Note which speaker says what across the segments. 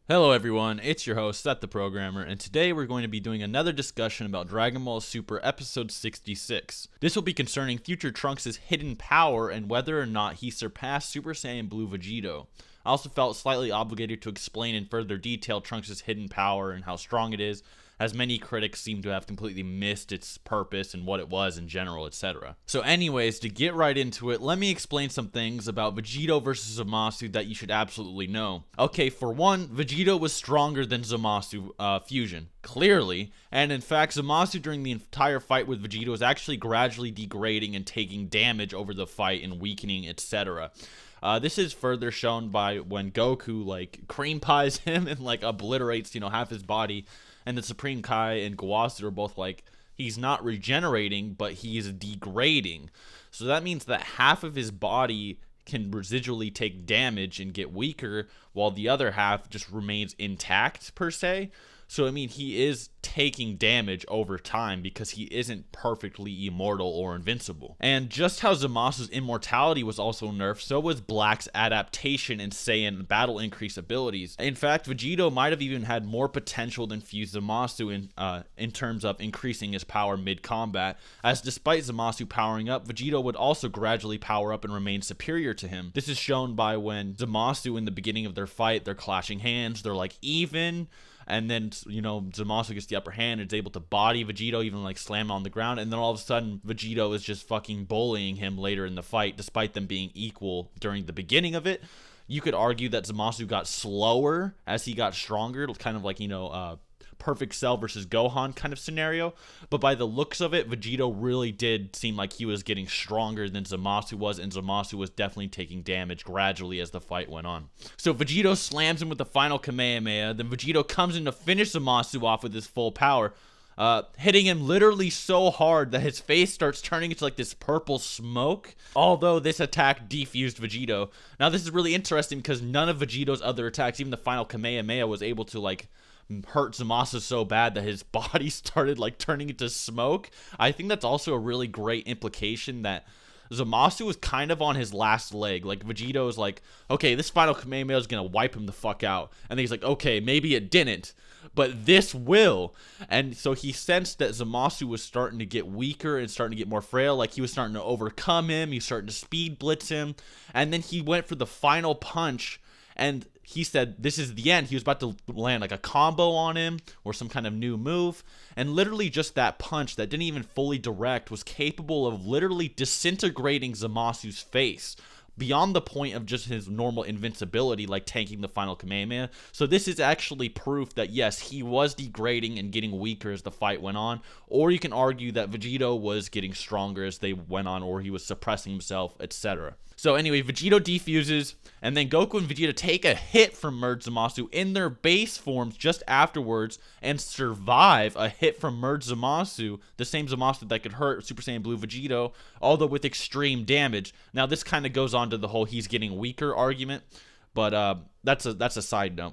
Speaker 1: Hello everyone, it's your host, Seth the Programmer, and today we're going to be doing another discussion about Dragon Ball Super Episode 66. This will be concerning future Trunks' hidden power and whether or not he surpassed Super Saiyan Blue Vegito. I also felt slightly obligated to explain in further detail Trunks' hidden power and how strong it is, as many critics seem to have completely missed its purpose and what it was in general, etc. So anyways, to get right into it, let me explain some things about Vegito versus Zamasu that you should absolutely know. Okay, for one, Vegito was stronger than Zamasu fusion, clearly, and in fact, Zamasu during the entire fight with Vegito was actually gradually degrading and taking damage over the fight and weakening, etc. This is further shown by when Goku cream pies him and obliterates half his body, and the Supreme Kai and Gowasu are both he's not regenerating, but he's degrading. So that means that half of his body can residually take damage and get weaker, while the other half just remains intact per se. So I mean, he is taking damage over time because he isn't perfectly immortal or invincible. And just how Zamasu's immortality was also nerfed, so was Black's adaptation and Saiyan battle increase abilities. In fact, Vegito might have even had more potential than fused Zamasu in terms of increasing his power mid-combat, as despite Zamasu powering up, Vegito would also gradually power up and remain superior to him. This is shown by when Zamasu in the beginning of their fight, they're clashing hands, they're even, and then, Zamasu gets the upper hand and is able to body Vegito, even slam him on the ground. And then all of a sudden, Vegito is just fucking bullying him later in the fight, despite them being equal during the beginning of it. You could argue that Zamasu got slower as he got stronger, kind of Perfect Cell versus Gohan kind of scenario. But by the looks of it, Vegito really did seem like he was getting stronger than Zamasu was, and Zamasu was definitely taking damage gradually as the fight went on. So Vegito slams him with the final Kamehameha, then Vegito comes in to finish Zamasu off with his full power, hitting him literally so hard that his face starts turning into this purple smoke, although this attack defused Vegito. Now this is really interesting because none of Vegito's other attacks, even the final Kamehameha, was able to hurt Zamasu so bad that his body started turning into smoke. I think that's also a really great implication that Zamasu was kind of on his last leg. Vegito is okay, this final Kamehameha is gonna wipe him the fuck out, and then he's okay, maybe it didn't, but this will. And so he sensed that Zamasu was starting to get weaker and starting to get more frail, he was starting to overcome him, he was starting to speed blitz him, and then he went for the final punch, and he said this is the end. He was about to land a combo on him or some kind of new move, and literally just that punch that didn't even fully direct was capable of literally disintegrating Zamasu's face beyond the point of just his normal invincibility, tanking the final Kamehameha. So this is actually proof that yes, he was degrading and getting weaker as the fight went on, or you can argue that Vegito was getting stronger as they went on, or he was suppressing himself, etc. So anyway, Vegito defuses, and then Goku and Vegeta take a hit from Merged Zamasu in their base forms just afterwards and survive a hit from Merged Zamasu, the same Zamasu that could hurt Super Saiyan Blue Vegito, although with extreme damage. Now this kind of goes on to the whole he's getting weaker argument, but that's a side note.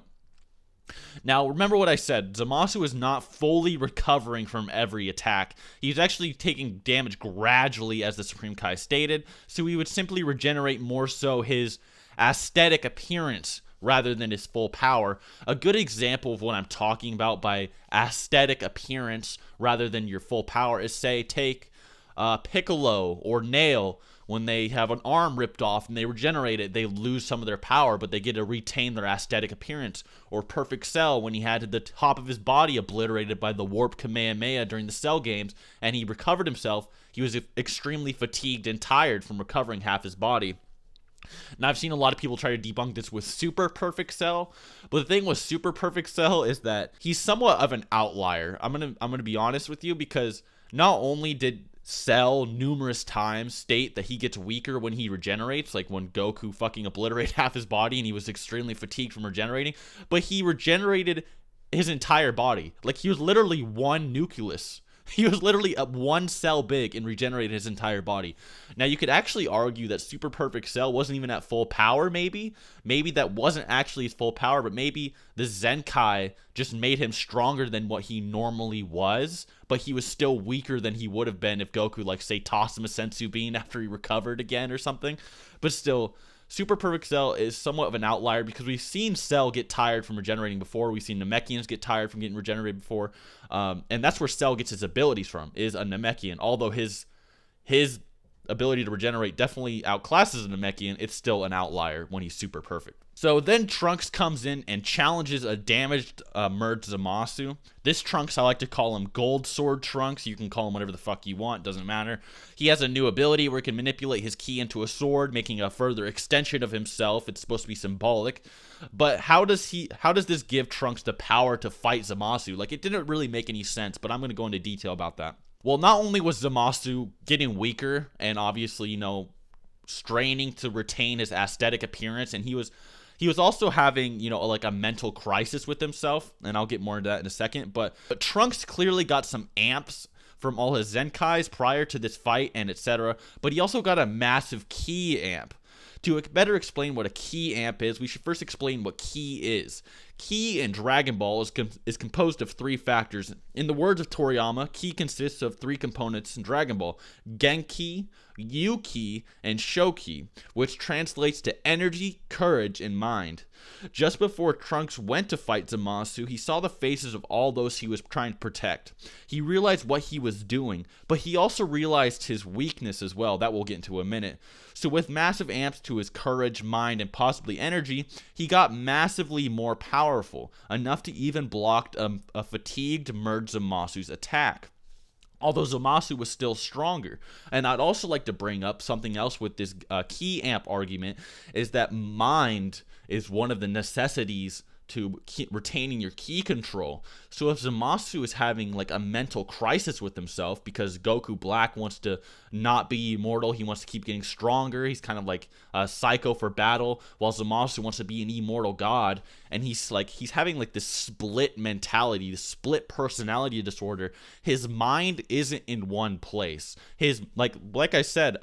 Speaker 1: Now, remember what I said. Zamasu is not fully recovering from every attack. He's actually taking damage gradually, as the Supreme Kai stated, so he would simply regenerate more so his aesthetic appearance rather than his full power. A good example of what I'm talking about by aesthetic appearance rather than your full power is, say, take Piccolo or Nail. When they have an arm ripped off and they regenerate it, they lose some of their power, but they get to retain their aesthetic appearance. Or Perfect Cell, when he had the top of his body obliterated by the Warp Kamehameha during the Cell games, and he recovered himself, he was extremely fatigued and tired from recovering half his body. Now, I've seen a lot of people try to debunk this with Super Perfect Cell, but the thing with Super Perfect Cell is that he's somewhat of an outlier. I'm gonna be honest with you, because not only did Cell numerous times state that he gets weaker when he regenerates, when Goku fucking obliterated half his body and he was extremely fatigued from regenerating, but he regenerated his entire body. He was literally one nucleus. He was literally one cell big and regenerated his entire body. Now, you could actually argue that Super Perfect Cell wasn't even at full power, maybe. Maybe that wasn't actually his full power, but maybe the Zenkai just made him stronger than what he normally was, but he was still weaker than he would have been if Goku, say, tossed him a Sensu Bean after he recovered again or something. But still, Super Perfect Cell is somewhat of an outlier because we've seen Cell get tired from regenerating before. We've seen Namekians get tired from getting regenerated before. And that's where Cell gets his abilities from, is a Namekian. Although his ability to regenerate definitely outclasses a Namekian, it's still an outlier when he's super perfect. So then Trunks comes in and challenges a damaged merged Zamasu. This Trunks, I like to call him Gold Sword Trunks. You can call him whatever the fuck you want, doesn't matter. He has a new ability where he can manipulate his ki into a sword, making a further extension of himself. It's supposed to be symbolic. But how does this give Trunks the power to fight Zamasu? Like, it didn't really make any sense, but I'm going to go into detail about that. Well, not only was Zamasu getting weaker and obviously, you know, straining to retain his aesthetic appearance, and he was also having, you know, like a mental crisis with himself, and I'll get more into that in a second, but Trunks clearly got some amps from all his Zenkais prior to this fight and etc., but he also got a massive ki amp. To better explain what a ki amp is, we should first explain what ki is. Ki in Dragon Ball is composed of 3 factors. In the words of Toriyama, ki consists of 3 components in Dragon Ball: Genki, Yuki, and Shoki, which translates to energy, courage, and mind. Just before Trunks went to fight Zamasu, he saw the faces of all those he was trying to protect. He realized what he was doing, but he also realized his weakness as well. That we'll get into in a minute. So with massive amps to his courage, mind, and possibly energy, he got massively more powerful, enough to even block a fatigued merged Zamasu's attack. Although Zamasu was still stronger. And I'd also like to bring up something else with this ki amp argument, is that mind is one of the necessities to retaining your ki control. So if Zamasu is having like a mental crisis with himself because Goku Black wants to not be immortal, he wants to keep getting stronger, he's kind of like a psycho for battle, while Zamasu wants to be an immortal god, and he's having like this split mentality, this split personality disorder. His mind isn't in one place. His like I said,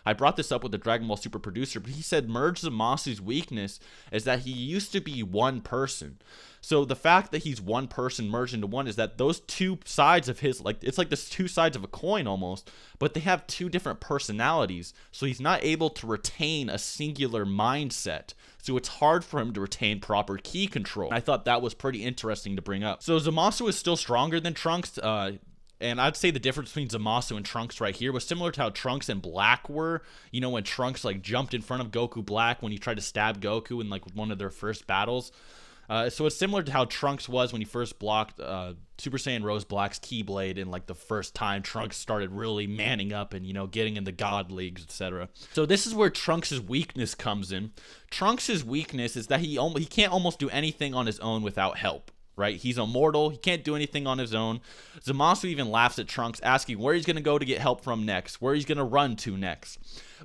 Speaker 1: I brought this up with the Dragon Ball Super producer, but he said Merged Zamasu's weakness is that he used to be one person. So the fact that he's one person merged into one is that those 2 sides of his, like, it's like the 2 sides of a coin almost, but they have 2 different personalities. So he's not able to retain a singular mindset. So it's hard for him to retain proper ki control. I thought that was pretty interesting to bring up. So Zamasu is still stronger than Trunks, and I'd say the difference between Zamasu and Trunks right here was similar to how Trunks and Black were. You know, when Trunks like jumped in front of Goku Black when he tried to stab Goku in like one of their first battles. So it's similar to how Trunks was when he first blocked Super Saiyan Rose Black's Keyblade in like the first time Trunks started really manning up and, you know, getting in the God Leagues, etc. So this is where Trunks' weakness comes in. Trunks' weakness is that he can't almost do anything on his own without help. Right? He's immortal. He can't do anything on his own. Zamasu even laughs at Trunks, asking where he's going to go to get help from next, where he's going to run to next.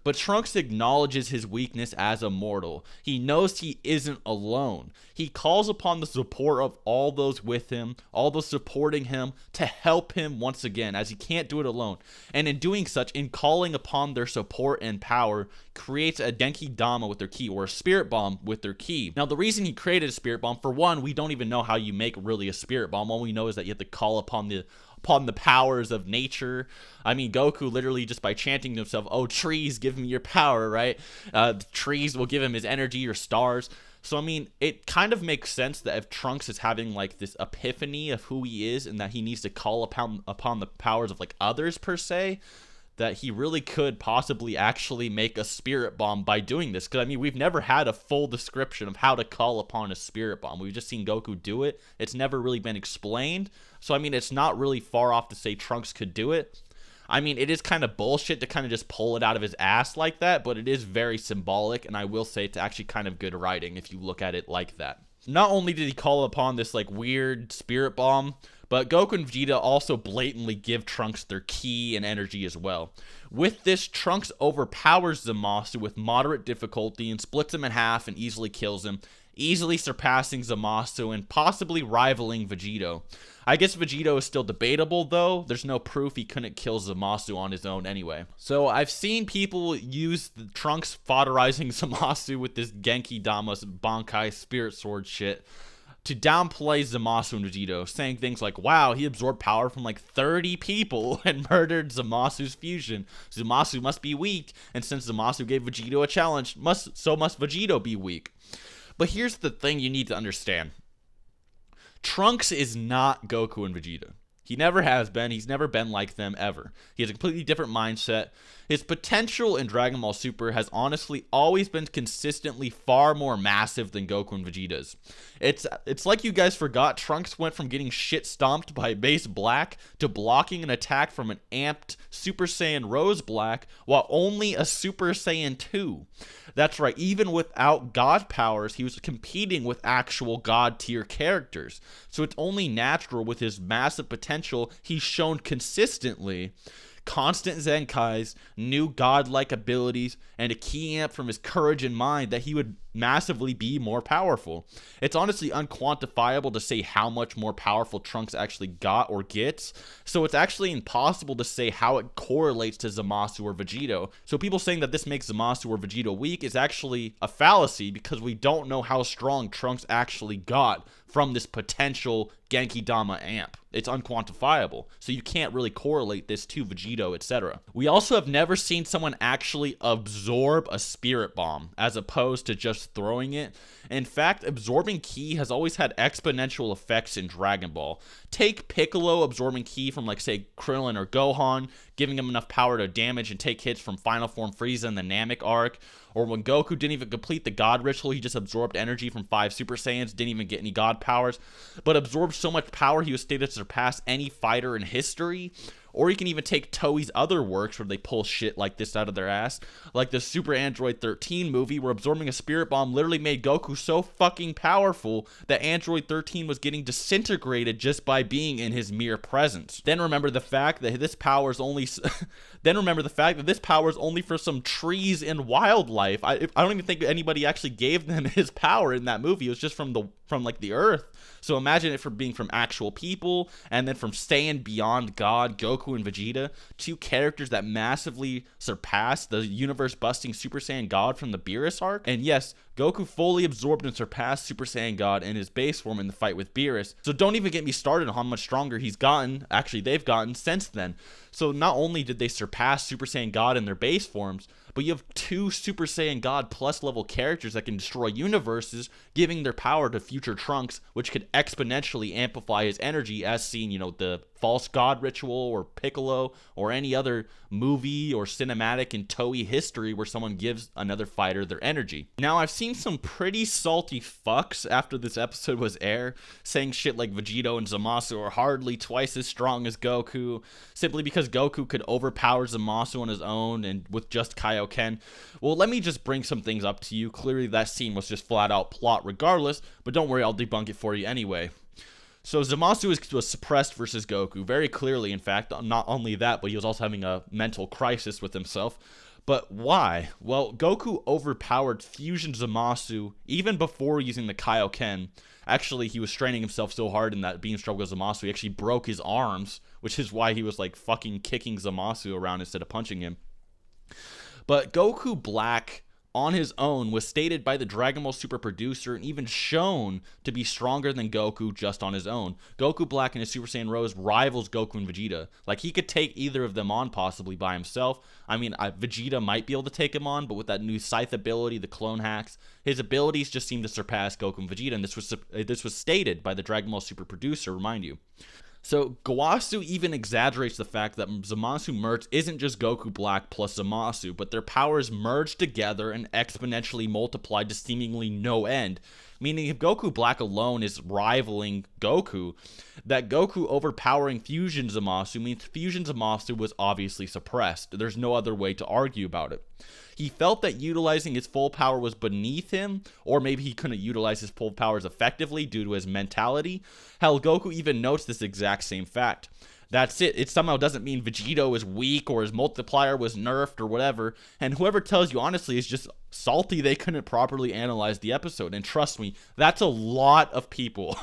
Speaker 1: But Trunks acknowledges his weakness as a mortal. He knows he isn't alone. He calls upon the support of all those with him, all those supporting him, to help him once again, as he can't do it alone. And in doing such, in calling upon their support and power, creates a Denki Dama with their ki, or a Spirit Bomb with their ki. Now, the reason he created a Spirit Bomb, for one, we don't even know how you make really a Spirit Bomb. All we know is that you have to call upon the powers of nature. I mean, Goku literally just by chanting to himself, "Oh, trees, give me your power," right? The trees will give him his energy, or stars. So, I mean, it kind of makes sense that if Trunks is having like this epiphany of who he is and that he needs to call upon the powers of like others per se, that he really could possibly actually make a Spirit Bomb by doing this. Because, I mean, we've never had a full description of how to call upon a Spirit Bomb. We've just seen Goku do it. It's never really been explained. So, I mean, it's not really far off to say Trunks could do it. I mean, it is kind of bullshit to kind of just pull it out of his ass like that, but it is very symbolic, and I will say it's actually kind of good writing if you look at it like that. Not only did he call upon this, like, weird Spirit Bomb, but Goku and Vegeta also blatantly give Trunks their ki and energy as well. With this, Trunks overpowers Zamasu with moderate difficulty and splits him in half and easily kills him, easily surpassing Zamasu and possibly rivaling Vegito. I guess Vegito is still debatable, though. There's no proof he couldn't kill Zamasu on his own anyway. So I've seen people use the Trunks fodderizing Zamasu with this Genki Dama's Bankai Spirit Sword shit. to downplay Zamasu and Vegito, saying things like, wow, he absorbed power from like 30 people and murdered Zamasu's fusion. Zamasu must be weak, and since Zamasu gave Vegito a challenge, so must Vegito be weak. But here's the thing you need to understand. Trunks is not Goku and Vegeta. He never has been. He's never been like them ever. He has a completely different mindset. His potential in Dragon Ball Super has honestly always been consistently far more massive than Goku and Vegeta's. It's like you guys forgot Trunks went from getting shit stomped by base Black to blocking an attack from an amped Super Saiyan Rose Black while only a Super Saiyan 2. That's right, even without God powers, he was competing with actual God tier characters. So it's only natural with his massive potential he's shown consistently constant Zenkais, new godlike abilities, and a key amp from his courage and mind that he would massively be more powerful. It's honestly unquantifiable to say how much more powerful Trunks actually got or gets, so it's actually impossible to say how it correlates to Zamasu or Vegito. So people saying that this makes Zamasu or Vegito weak is actually a fallacy because we don't know how strong Trunks actually got from this potential Genki Dama amp. It's unquantifiable, so you can't really correlate this to Vegito, etc. We also have never seen someone actually absorb a spirit bomb as opposed to just throwing it. In fact, absorbing ki has always had exponential effects in Dragon Ball. Take Piccolo absorbing ki from, like, say, Krillin or Gohan, giving him enough power to damage and take hits from Final Form Frieza in the Namek arc. Or when Goku didn't even complete the God Ritual, he just absorbed energy from 5 Super Saiyans, didn't even get any God powers, but absorbed so much power he was stated to surpass any fighter in history. Or you can even take Toei's other works where they pull shit like this out of their ass, like the Super Android 13 movie where absorbing a spirit bomb literally made Goku so fucking powerful that Android 13 was getting disintegrated just by being in his mere presence. Then remember the fact that this power is only for some trees and wildlife. I don't even think anybody actually gave them his power in that movie. It was just from the earth. So imagine it from being from actual people, and then from Saiyan beyond God, Goku and Vegeta, two characters that massively surpassed the universe-busting Super Saiyan God from the Beerus arc. And yes, Goku fully absorbed and surpassed Super Saiyan God in his base form in the fight with Beerus. So don't even get me started on how much stronger he's gotten, actually they've gotten since then. So not only did they surpass Super Saiyan God in their base forms, but you have two Super Saiyan God plus level characters that can destroy universes, giving their power to future Trunks, which could exponentially amplify his energy, as seen, the false God ritual or Piccolo or any other movie or cinematic in Toei history where someone gives another fighter their energy. Now, I've seen some pretty salty fucks after this episode was aired, saying shit like Vegito and Zamasu are hardly twice as strong as Goku, simply because Goku could overpower Zamasu on his own and with just Kaioken. Well, let me just bring some things up to you. Clearly that scene was just flat out plot regardless, but don't worry, I'll debunk it for you anyway. So Zamasu was suppressed versus Goku, very clearly, in fact. Not only that, but he was also having a mental crisis with himself. But why? Well, Goku overpowered Fusion Zamasu even before using the Kaioken. Actually, he was straining himself so hard in that beam struggle with Zamasu, he actually broke his arms, which is why he was like fucking kicking Zamasu around instead of punching him. But Goku Black on his own was stated by the Dragon Ball Super producer and even shown to be stronger than Goku just on his own. Goku Black and his Super Saiyan Rose rivals Goku and Vegeta. Like, he could take either of them on possibly by himself. I mean, Vegeta might be able to take him on, but with that new Scythe ability, the clone hacks, his abilities just seem to surpass Goku and Vegeta, and this was stated by the Dragon Ball Super producer, remind you. So Gowasu even exaggerates the fact that Zamasu Merged isn't just Goku Black plus Zamasu, but their powers merged together and exponentially multiplied to seemingly no end. Meaning if Goku Black alone is rivaling Goku, that Goku overpowering Fusion Zamasu means Fusion Zamasu was obviously suppressed. There's no other way to argue about it. He felt that utilizing his full power was beneath him, or maybe he couldn't utilize his full powers effectively due to his mentality. Hell, Goku even notes this exact same fact. That's it. It somehow doesn't mean Vegito is weak or his multiplier was nerfed or whatever. And whoever tells you honestly is just salty they couldn't properly analyze the episode. And trust me, that's a lot of people.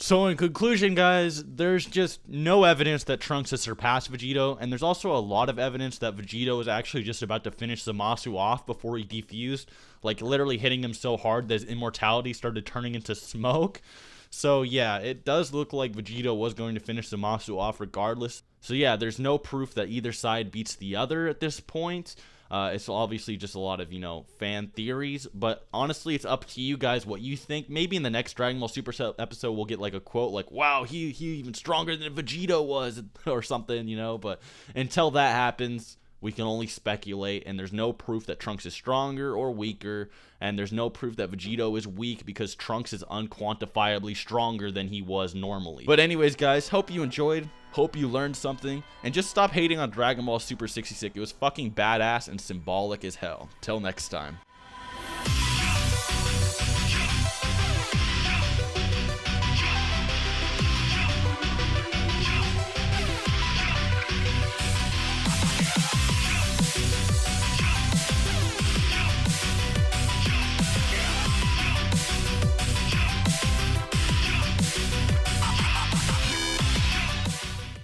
Speaker 1: So in conclusion, guys, there's just no evidence that Trunks has surpassed Vegito, and there's also a lot of evidence that Vegito was actually just about to finish Zamasu off before he defused, like literally hitting him so hard that his immortality started turning into smoke. So yeah, it does look like Vegito was going to finish Zamasu off regardless. So yeah, there's no proof that either side beats the other at this point. It's obviously just a lot of, fan theories, but honestly, it's up to you guys what you think. Maybe in the next Dragon Ball Super episode, we'll get like a quote like, wow, he even stronger than Vegito was, or something, but until that happens, we can only speculate, and there's no proof that Trunks is stronger or weaker, and there's no proof that Vegito is weak because Trunks is unquantifiably stronger than he was normally. But anyways, guys, hope you enjoyed. Hope you learned something, and just stop hating on Dragon Ball Super 66. It was fucking badass and symbolic as hell. Till next time.